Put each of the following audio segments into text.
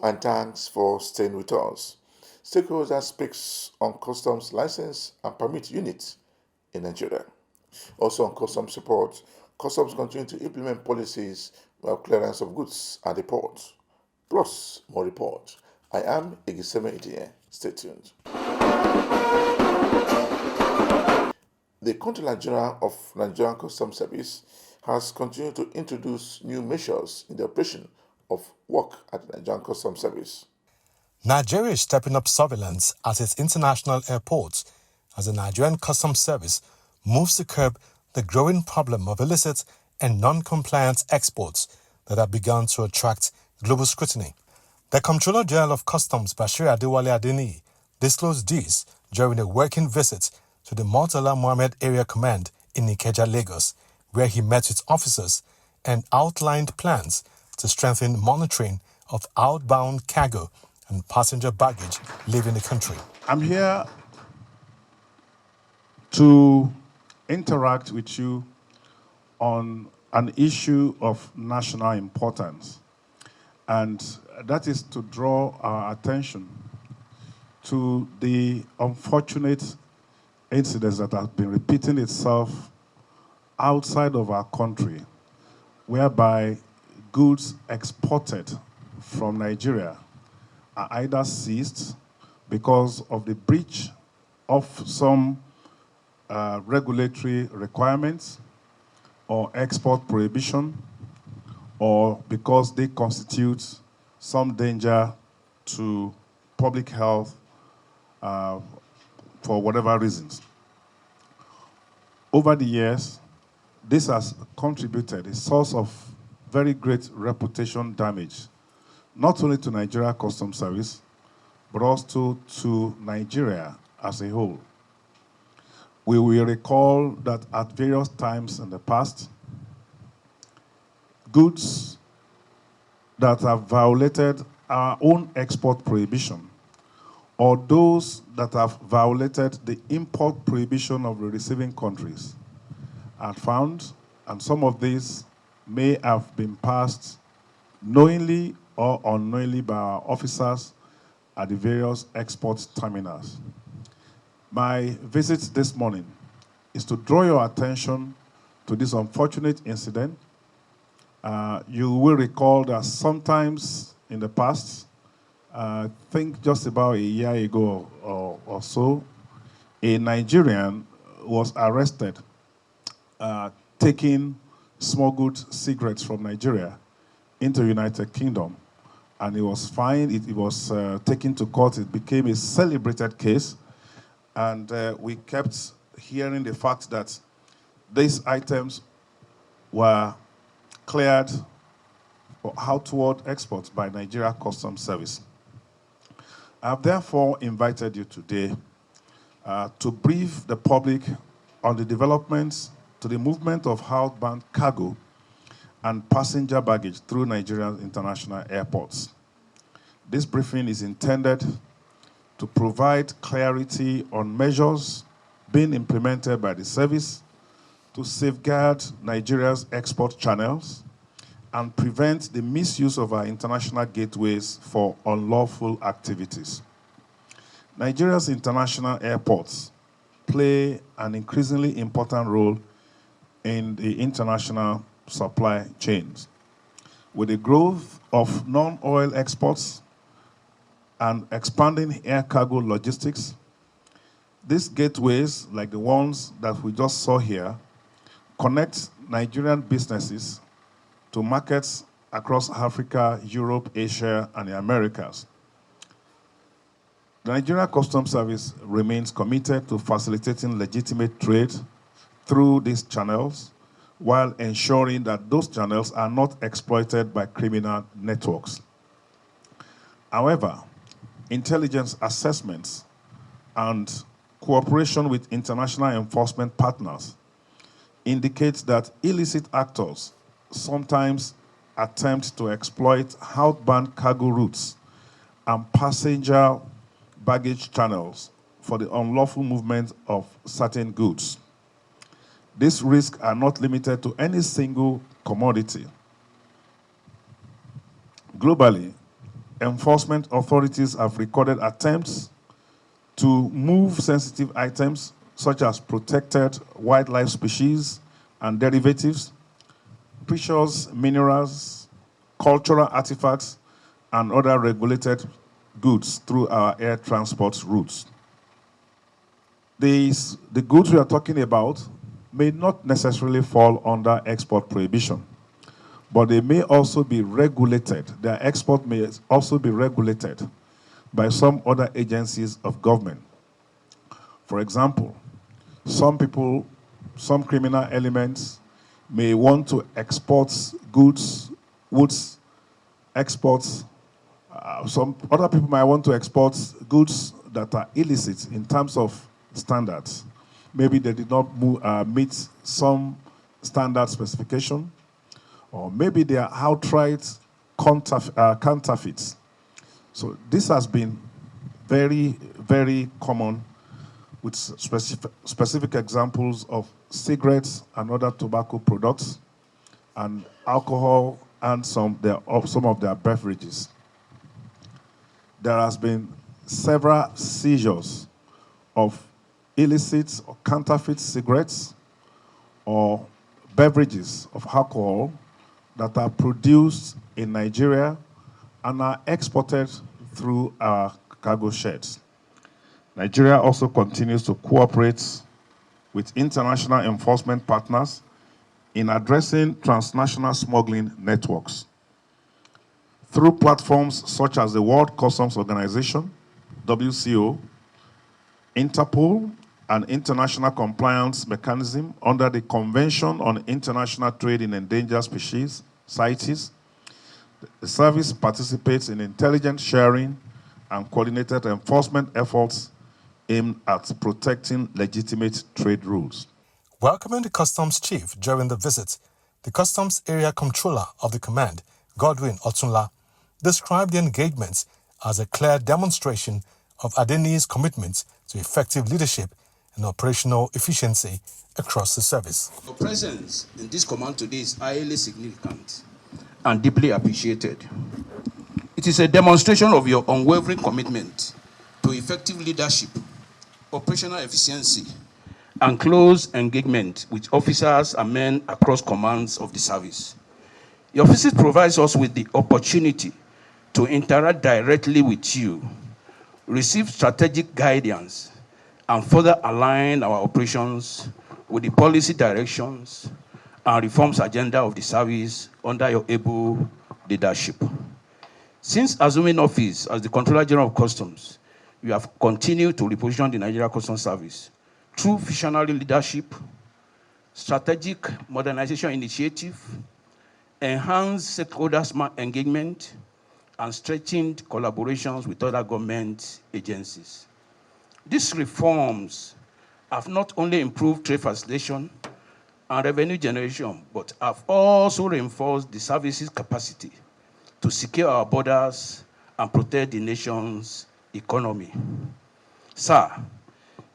and thanks for staying with us. Stakeholder speaks on customs license and permit units in Nigeria. Also on customs support, customs continue to implement policies about clearance of goods at the port. Plus, more report. I am Igiseme Itinye. Stay tuned. The Controller General of Nigerian Customs Service has continued to introduce new measures in the operation of work at the Nigerian Customs Service. Nigeria is stepping up surveillance at its international airports as the Nigerian Customs Service moves to curb the growing problem of illicit and non-compliant exports that have begun to attract global scrutiny. The Comptroller General of Customs, Bashir Adewale Adeniyi, disclosed this during a working visit to the Murtala Mohammed Area Command in Ikeja, Lagos, where he met with officers and outlined plans to strengthen monitoring of outbound cargo and passenger baggage leaving the country. I'm here to interact with you on an issue of national importance, and that is to draw our attention to the unfortunate incidents that have been repeating itself outside of our country, whereby goods exported from Nigeria are either seized because of the breach of some regulatory requirements or export prohibition, or because they constitute some danger to public health for whatever reasons. Over the years, this has contributed a source of very great reputation damage, not only to Nigeria Customs Service, but also to Nigeria as a whole. We will recall that at various times in the past, goods that have violated our own export prohibition, or those that have violated the import prohibition of the receiving countries, are found, and some of these may have been passed knowingly or unknowingly by our officers at the various export terminals. My visit this morning is to draw your attention to this unfortunate incident. You will recall that sometimes in the past, I think just about a year ago or so, a Nigerian was arrested taking smuggled cigarettes from Nigeria into the United Kingdom. And he was fined, it was taken to court, it became a celebrated case. And we kept hearing the fact that these items were cleared for outward exports by Nigeria Customs Service. I have therefore invited you today to brief the public on the developments to the movement of outbound cargo and passenger baggage through Nigerian international airports. This briefing is intended to provide clarity on measures being implemented by the service to safeguard Nigeria's export channels and prevent the misuse of our international gateways for unlawful activities. Nigeria's international airports play an increasingly important role in the international supply chains. With the growth of non-oil exports and expanding air cargo logistics, these gateways, like the ones that we just saw here, connect Nigerian businesses to markets across Africa, Europe, Asia, and the Americas. The Nigeria Customs Service remains committed to facilitating legitimate trade through these channels, while ensuring that those channels are not exploited by criminal networks. However, intelligence assessments and cooperation with international enforcement partners indicates that illicit actors sometimes attempt to exploit outbound cargo routes and passenger baggage channels for the unlawful movement of certain goods. These risks are not limited to any single commodity. Globally, enforcement authorities have recorded attempts to move sensitive items such as protected wildlife species and derivatives, precious minerals, cultural artifacts, and other regulated goods through our air transport routes. The goods we are talking about may not necessarily fall under export prohibition, but they may also be regulated. Their export may also be regulated by some other agencies of government. For example, some criminal elements may want to export goods, some other people might want to export goods that are illicit in terms of standards. Maybe they did not meet some standard specification, or maybe they are outright counterfeits. So this has been very, very common with specific examples of cigarettes and other tobacco products and alcohol and some of their beverages. There has been several seizures of illicit or counterfeit cigarettes or beverages of alcohol that are produced in Nigeria and are exported through our cargo sheds. Nigeria also continues to cooperate with international enforcement partners in addressing transnational smuggling networks. Through platforms such as the World Customs Organization, WCO, Interpol, and International Compliance Mechanism under the Convention on International Trade in Endangered Species, CITES, the service participates in intelligence sharing and coordinated enforcement efforts aimed at protecting legitimate trade rules. Welcoming the Customs Chief during the visit, the Customs Area Controller of the Command, Godwin Otunla, described the engagement as a clear demonstration of Adeniyi's commitment to effective leadership and operational efficiency across the service. Your presence in this command today is highly significant and deeply appreciated. It is a demonstration of your unwavering commitment to effective leadership, operational efficiency, and close engagement with officers and men across commands of the service. Your visit provides us with the opportunity to interact directly with you, receive strategic guidance, and further align our operations with the policy directions and reforms agenda of the service under your able leadership. Since assuming office as the Controller General of Customs, you have continued to reposition the Nigeria Customs Service through visionary leadership, strategic modernization initiative, enhanced stakeholders engagement, and strengthened collaborations with other government agencies. These reforms have not only improved trade facilitation and revenue generation, but have also reinforced the service's capacity to secure our borders and protect the nation's economy. Sir,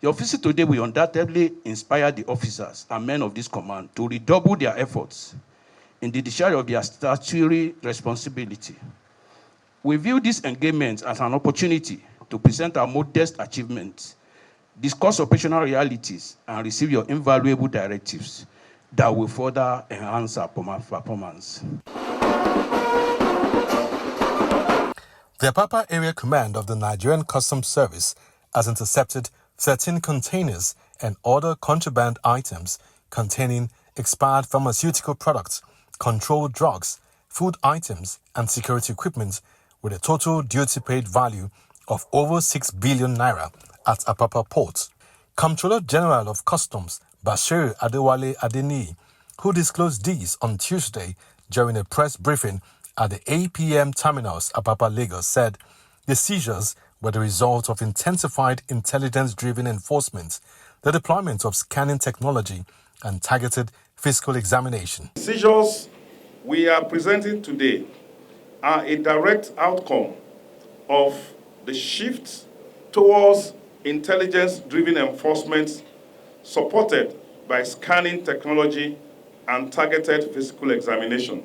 your visit today will undoubtedly inspire the officers and men of this command to redouble their efforts in the discharge of their statutory responsibility. We view this engagement as an opportunity to present our modest achievements, discuss operational realities, and receive your invaluable directives that will further enhance our performance. The Apapa Area Command of the Nigerian Customs Service has intercepted 13 containers and other contraband items containing expired pharmaceutical products, controlled drugs, food items, and security equipment with a total duty paid value of over 6 billion naira at Apapa Port. Comptroller General of Customs Bashir Adewale Adeniyi, who disclosed these on Tuesday during a press briefing at the APM terminals Apapa, Lagos, said the seizures were the result of intensified intelligence-driven enforcement, the deployment of scanning technology, and targeted physical examination. Seizures we are presenting today are a direct outcome of the shift towards intelligence-driven enforcement supported by scanning technology and targeted physical examination.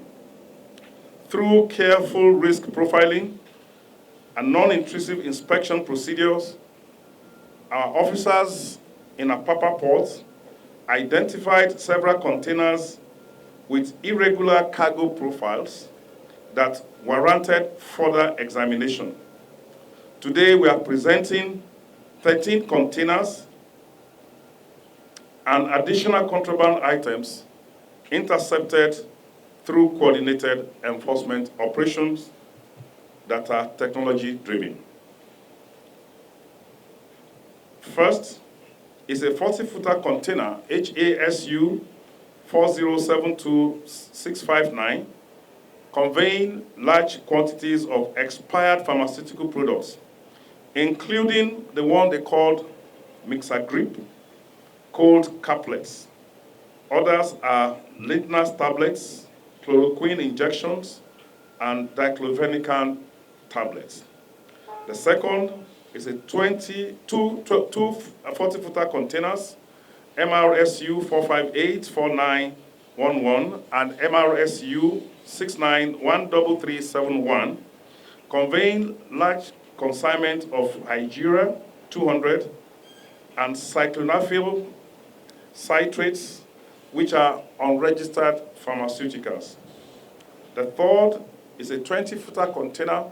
Through careful risk profiling, and non-intrusive inspection procedures, our officers in Apapa Port identified several containers with irregular cargo profiles that warranted further examination. Today, we are presenting 13 containers and additional contraband items intercepted through coordinated enforcement operations that are technology-driven. First is a 40-footer container, HASU 4072659, conveying large quantities of expired pharmaceutical products, including the one they called Mixagrip, cold caplets. Others are Litnas tablets, chloroquine injections, and diclofenac tablets. The second is a two 40-footer containers, MRSU 4584911 and MRSU 6913371, conveying large consignment of Hygeria 200 and cyclophosphamide citrates, which are unregistered pharmaceuticals. The third is a 20-footer container,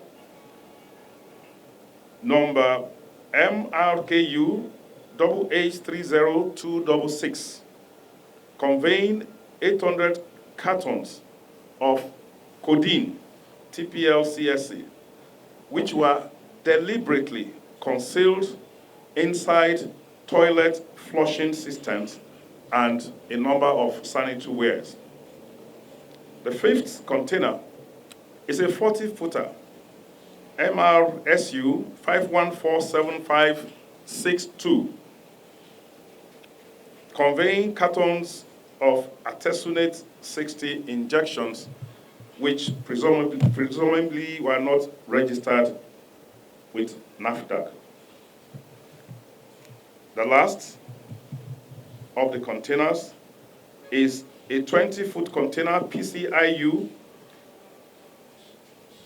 number MRKU HH30266, conveying 800 cartons of codeine, TPL-CSC, which were deliberately concealed inside toilet flushing systems and a number of sanitary wares. The fifth container is a 40-footer, MRSU 5147562, conveying cartons of artesunate 60 injections, which presumably were not registered with NAFDAC. The last of the containers is a 20-foot container, PCIU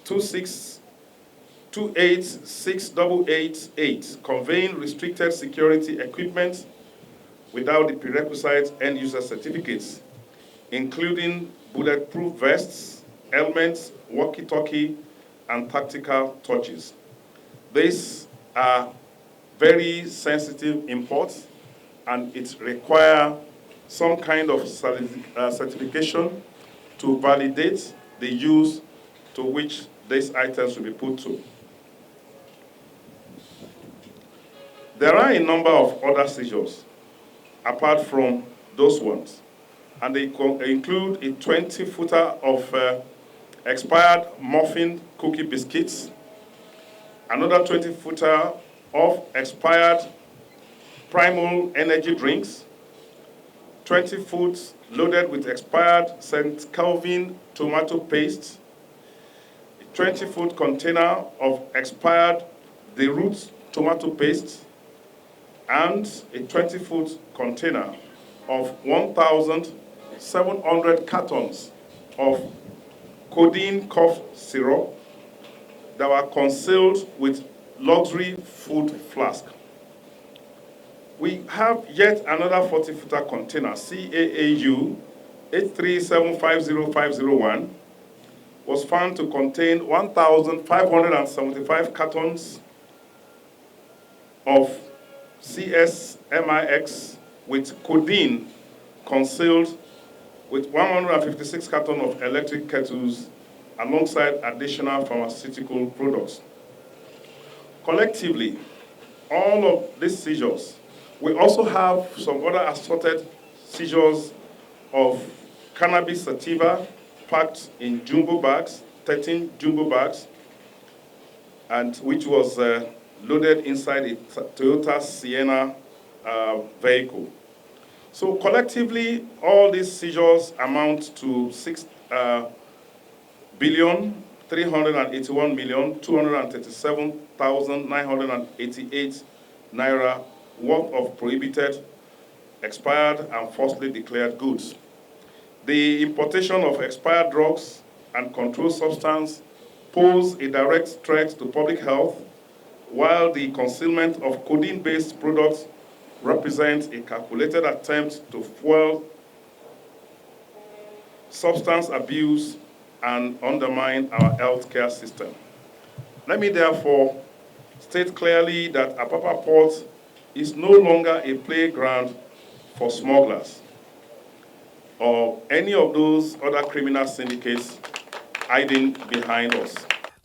2828688, conveying restricted security equipment without the prerequisite end-user certificates, including bulletproof vests, helmets, walkie-talkie, and tactical torches. These are very sensitive imports, and it requires some kind of certification to validate the use to which these items will be put to. There are a number of other seizures apart from those ones, and they include a 20-footer of expired muffin cookie biscuits, another 20-footer of expired Primal energy drinks, 20 foods loaded with expired St. Calvin tomato paste, a 20-foot container of expired The Roots tomato paste, and a 20-foot container of 1,700 cartons of codeine cough syrup that were concealed with luxury food flask. We have yet another 40-footer container, CAAU 8375051, was found to contain 1,575 cartons of CSMIX with codeine concealed with 156 cartons of electric kettles alongside additional pharmaceutical products. Collectively, all of these seizures, we also have some other assorted seizures of cannabis sativa packed in jumbo bags, 13 jumbo bags, and which was loaded inside a Toyota Sienna vehicle. So collectively, all these seizures amount to 6,381,237,988 naira worth of prohibited, expired, and falsely declared goods. The importation of expired drugs and controlled substance pose a direct threat to public health, while the concealment of codeine-based products represents a calculated attempt to fuel substance abuse and undermine our healthcare system. Let me therefore state clearly that Apapa Port is no longer a playground for smugglers or any of those other criminal syndicates hiding behind us.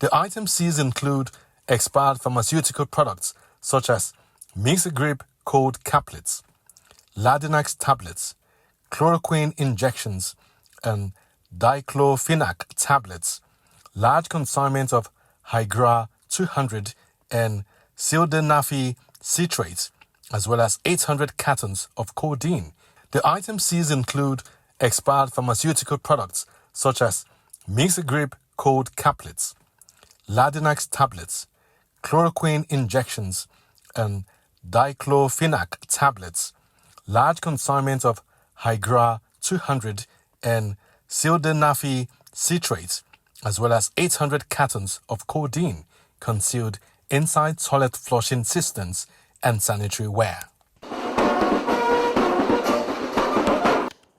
The items seized include expired pharmaceutical products such as Mixagrip cold caplets, Ladinax tablets, chloroquine injections, and diclofenac tablets, large consignments of Hygra 200 and sildenafil citrate, as well as 800 cartons of codeine. The items seized include expired pharmaceutical products such as Mixagrip cold caplets, Ladinax tablets, chloroquine injections, and diclofenac tablets, large consignments of Hygra 200 and sildenafil citrate, as well as 800 cartons of codeine concealed inside toilet flushing systems and sanitary ware.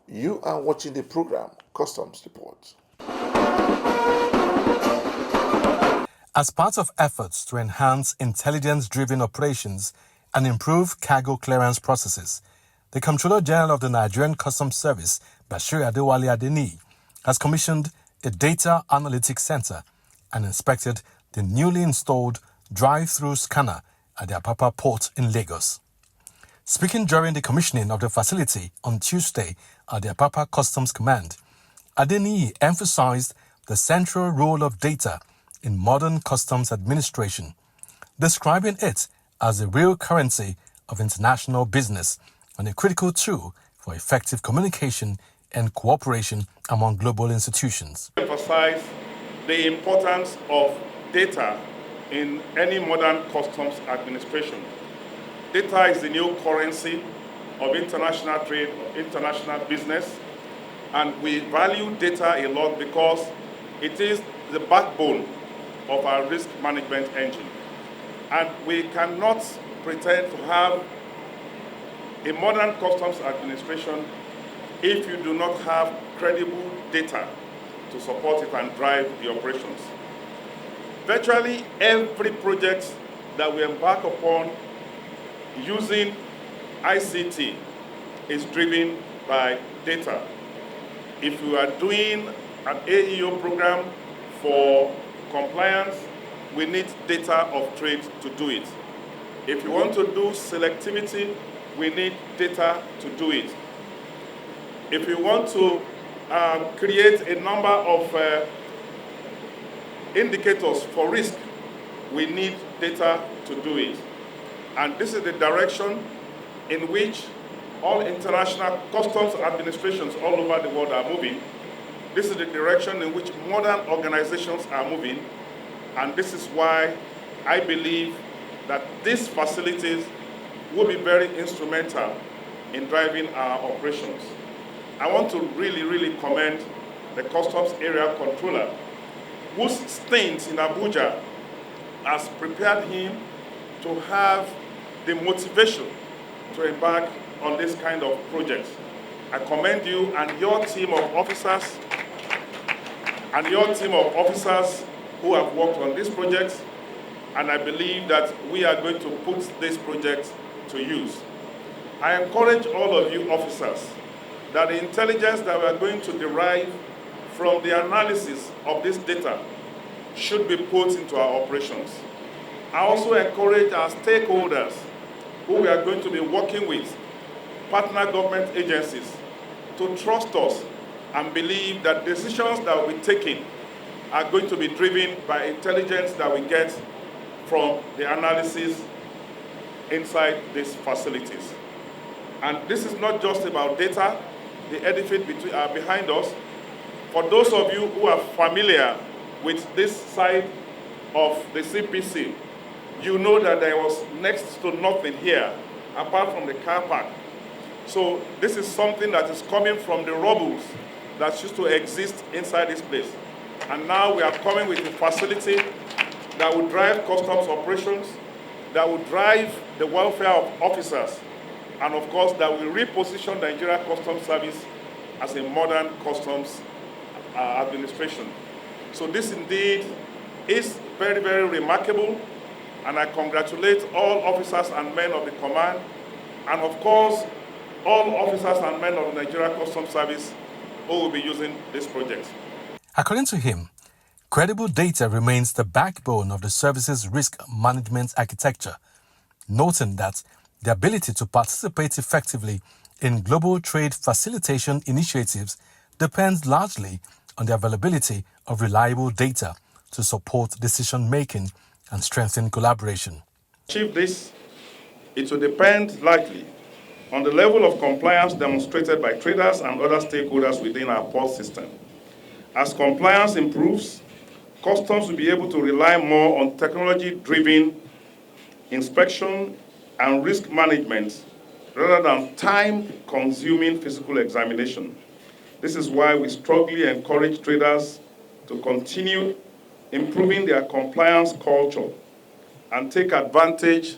You are watching the program Customs Report. As part of efforts to enhance intelligence-driven operations and improve cargo clearance processes, the Comptroller General of the Nigerian Customs Service, Bashir Adewale Adeniyi, has commissioned a data analytics center and inspected the newly installed drive-through scanner at the Apapa Port in Lagos. Speaking during the commissioning of the facility on Tuesday at the Apapa Customs Command, Adeniyi emphasized the central role of data in modern customs administration, describing it as the real currency of international business and a critical tool for effective communication and cooperation among global institutions. Emphasize the importance of data in any modern customs administration. Data is the new currency of international trade, of international business, and we value data a lot because it is the backbone of our risk management engine. And we cannot pretend to have a modern customs administration if you do not have credible data to support it and drive the operations. Virtually every project that we embark upon using ICT is driven by data. If you are doing an AEO program for compliance, we need data of trade to do it. If you want to do selectivity, we need data to do it. If you want to create a number of indicators for risk, we need data to do it. And this is the direction in which all international customs administrations all over the world are moving. This is the direction in which modern organizations are moving. And this is why I believe that these facilities will be very instrumental in driving our operations. I want to really commend the Customs Area Controller, whose stint in Abuja has prepared him to have the motivation to embark on this kind of project. I commend you and your team of officers who have worked on this project, and I believe that we are going to put this project to use. I encourage all of you officers that the intelligence that we are going to derive from the analysis of this data should be put into our operations. I also encourage our stakeholders who we are going to be working with, partner government agencies, to trust us and believe that decisions that will be taken are going to be driven by intelligence that we get from the analysis inside these facilities. And this is not just about data. The edifice behind us. For those of you who are familiar with this side of the CPC, you know that there was next to nothing here apart from the car park. So this is something that is coming from the rubble that used to exist inside this place. And now we are coming with a facility that will drive customs operations, that will drive the welfare of officers, and of course that will reposition the Nigeria Customs Service as a modern customs administration. So this indeed is very, very remarkable, and I congratulate all officers and men of the command, and of course all officers and men of the Nigeria Customs Service who will be using this project. According to him, credible data remains the backbone of the service's risk management architecture, noting that the ability to participate effectively in global trade facilitation initiatives depends largely on the availability of reliable data to support decision-making and strengthen collaboration. To achieve this, it will depend largely on the level of compliance demonstrated by traders and other stakeholders within our port system. As compliance improves, customs will be able to rely more on technology-driven inspection and risk management rather than time-consuming physical examination. This is why we strongly encourage traders to continue improving their compliance culture and take advantage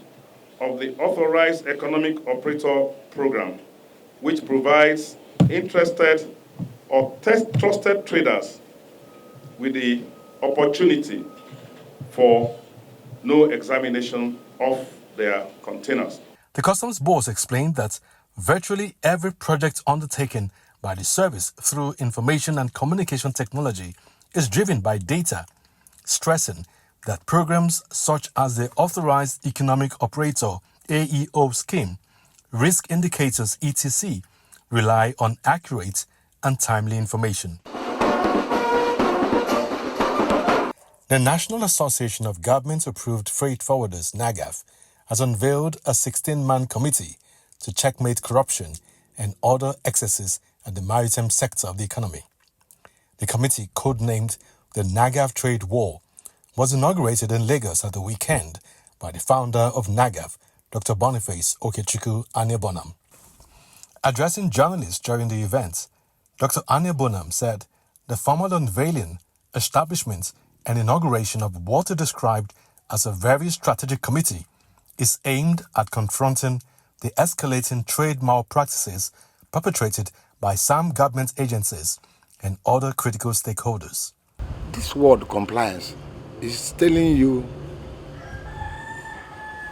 of the Authorized Economic Operator Program, which provides interested or trusted traders with the opportunity for no examination of their containers. The Customs Boss explained that virtually every project undertaken by the service through information and communication technology is driven by data, stressing that programs such as the Authorized Economic Operator AEO scheme, risk indicators etc., rely on accurate and timely information. The National Association of Government-Approved Freight Forwarders, NAGAF, has unveiled a 16-man committee to checkmate corruption and other excesses at the maritime sector of the economy. The committee, codenamed the NAGAF Trade War, was inaugurated in Lagos at the weekend by the founder of NAGAF, Dr. Boniface Okechukwu Aniebonam. Addressing journalists during the event, Dr. Aniebonam said the formal unveiling, establishment, and inauguration of what he described as a very strategic committee is aimed at confronting the escalating trade malpractices perpetrated by some government agencies and other critical stakeholders. This word compliance is telling you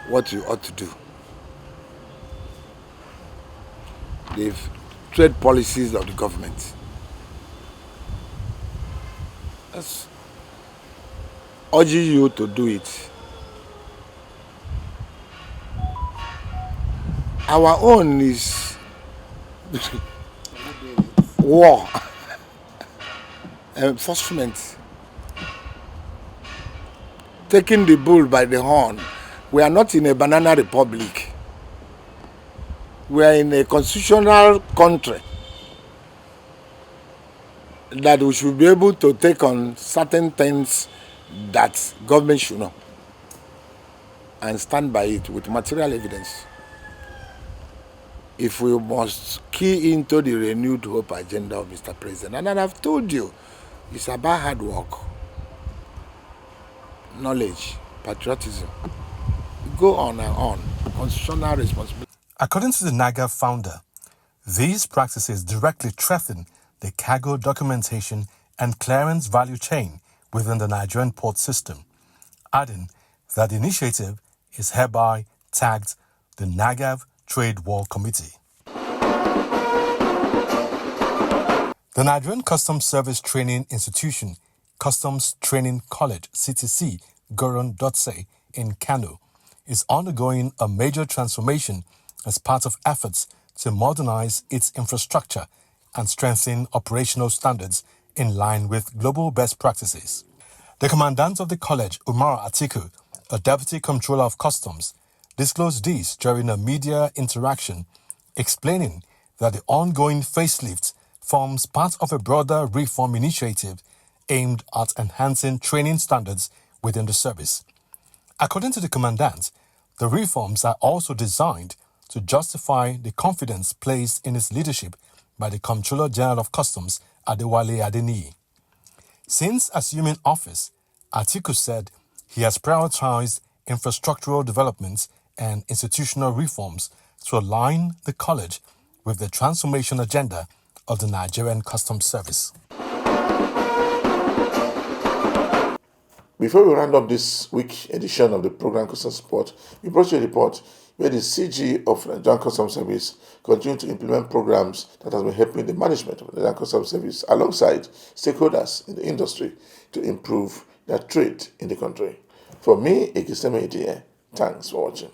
what you ought to do. The trade policies of the government. That's urging you to do it. Our own is war, enforcement, taking the bull by the horn. We are not in a banana republic. We are in a constitutional country that we should be able to take on certain things that government should know and stand by it with material evidence. If we must key into the renewed hope agenda of Mr. President, and I've told you, it's about hard work, knowledge, patriotism. Go on and on. Constitutional responsibility. According to the NAGAF founder, these practices directly threaten the cargo documentation and clearance value chain within the Nigerian port system, adding that the initiative is hereby tagged the NAGAF Trade War Committee. The Nigerian Customs Service Training Institution, Customs Training College, CTC, Goron Dotse, in Kano, is undergoing a major transformation as part of efforts to modernize its infrastructure and strengthen operational standards in line with global best practices. The commandant of the college, Umar Atiku, a deputy comptroller of customs, disclosed this during a media interaction, explaining that the ongoing facelift forms part of a broader reform initiative aimed at enhancing training standards within the service. According to the commandant, the reforms are also designed to justify the confidence placed in its leadership by the Comptroller General of Customs, Adewale Adeniyi. Since assuming office, Atiku said he has prioritized infrastructural developments and institutional reforms to align the college with the transformation agenda of the Nigerian Customs Service. Before we round up this week edition of the program Customs Report, we brought you a report where the CG of the Nigerian Customs Service continues to implement programs that have been helping the management of the Nigerian Customs Service alongside stakeholders in the industry to improve their trade in the country. For me, Ekiseme Idie, thanks for watching.